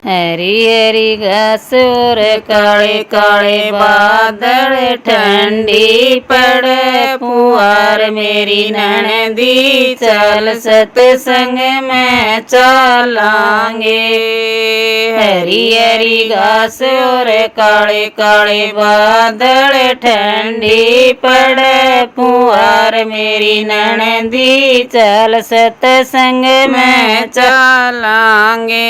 हरी हरी घास और काले काले बादल, ठंडी पड़े फुहार मेरी ननदी, चल सत्संग में चलांगे। हरी हरी घास और काले काले बादल, ठंडी पड़े फुहार मेरी ननदी, चल सत्संग में चलांगे।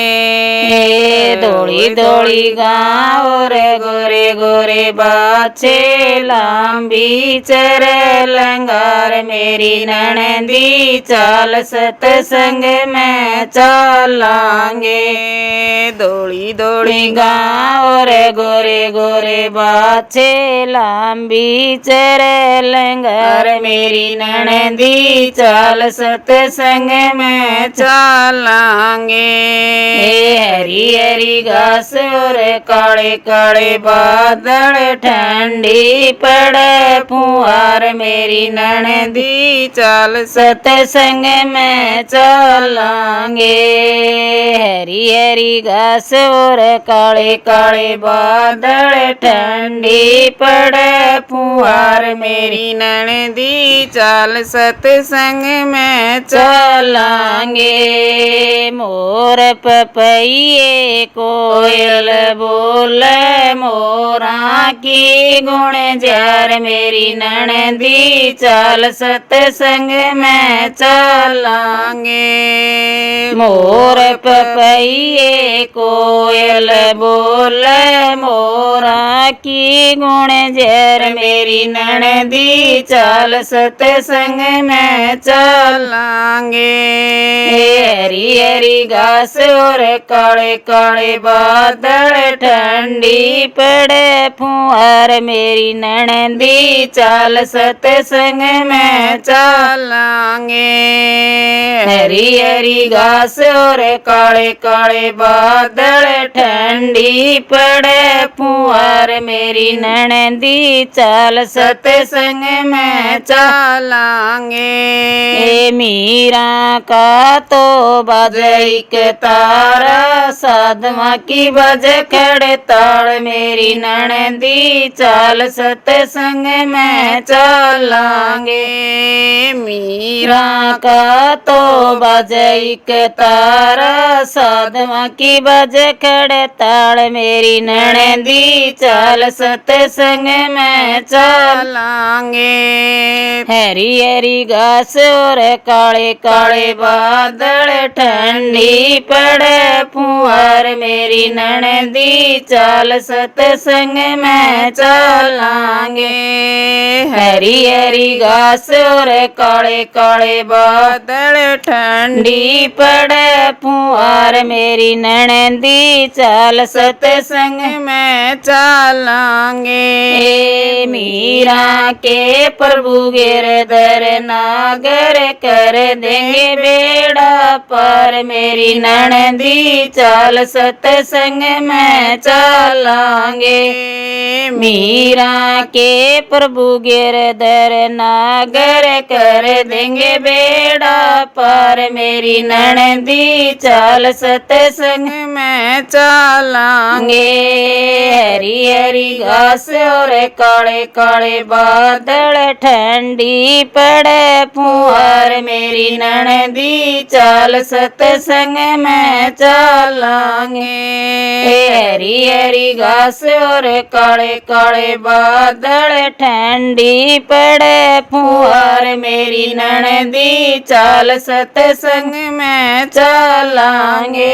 धोली धोली गाँव रे गोरे गोरे बाछे, लंबी चरे लंगार मेरी ननदी, चल सत्संग में चलांगे। धोली धोली गाँव रे गोरे गोरे बाछे, लंबी चरे लंगार मेरी ननदी, चल सत्संग में चलांगे। हरी हरी घास और काले काले बादल, ठंडी पड़े फुहार मेरी ननदी, चल सत्संग में चलांगे। हरी हरी घास और काले काले बादल, ठंडी पड़े फुहार मेरी ननदी, चल सत्संग में चलांगे। मोर पपैये कोयल बोले, मोरा की गुण जार मेरी ननदी, चल सत्संग में चलांगे। मोर पपैये कोयल बोले, मोरा की गुण जार मेरी ननदी, चल सत्संग में चलांगे। हरी हरी घास और काले काले बादल, ठंडी पड़े फुहार मेरी ननदी, चल सत्संग में चलांगे। हरी हरी घास और काले काले बादल, ठंडी पड़े फुहार मेरी ननदी, चल सत्संग में चलांगे। मीरा का तो बजैक तारा, साधवा की बज खड़े ताड़ मेरी ननदी, चल सत्संग में चलांगे। मीरा का तो बजैक तारा, साधवा की बज खड़े ताड़ मेरी ननदी, चल सत्संग में चलांगे। हरी हरी घास और काले काले बादल, ठंडी पड़े फुहार मेरी ननदी, चल सत्संग में चलांगे। हरी हरी घास और काले काले बादल, ठंडी पड़े फुहार मेरी ननदी, चल सत्संग में चलांगे। मीरा के प्रभु गिरधर नागर, कर देंगे बेड़ा पार मेरी ननदी, चल सत्संग में चलांगे। मीरा के प्रभु गिरधर नागर, कर देंगे बेड़ा पार मेरी ननदी, चल सत्संग में चलांगे। हरी हरी घास और काले काले बादल, ठंडी पड़े फुहार मेरी ननदी, चल सत्संग में चलांगे। हरी हरी घास और काले काले बादल, ठंडी पड़े फुहार मेरी ननदी, चल सत्संग में चलांगे।